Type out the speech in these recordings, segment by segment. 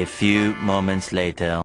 A few moments later.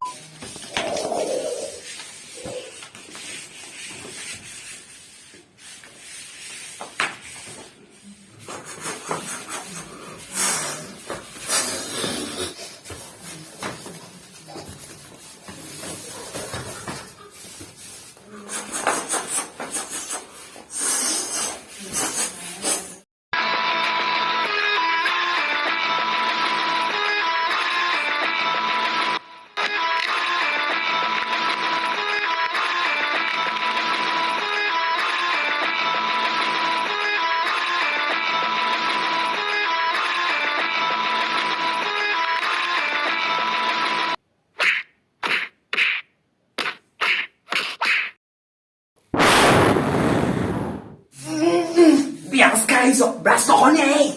Biaskaizo, brasto kone!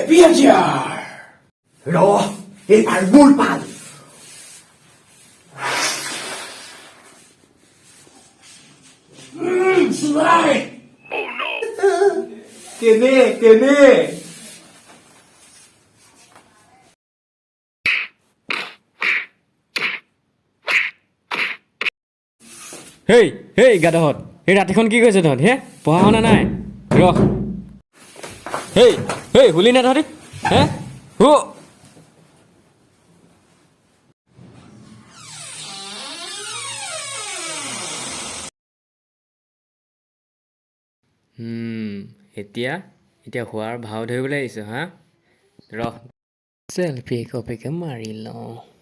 Biajar! Lo, ipalbulpal! Slide! Oh no! Kene! Hey, গাধহত এই ৰাতিখন কি কৰিছ তহঁত হে পঢ়া শুনা নাই ৰ হেই হুলি না তহঁতি হে হু এতিয়া হোৱাৰ ভাও ধৰিবলৈ আহিছ হা ৰ চেল্ফি কপিকে মাৰি লওঁ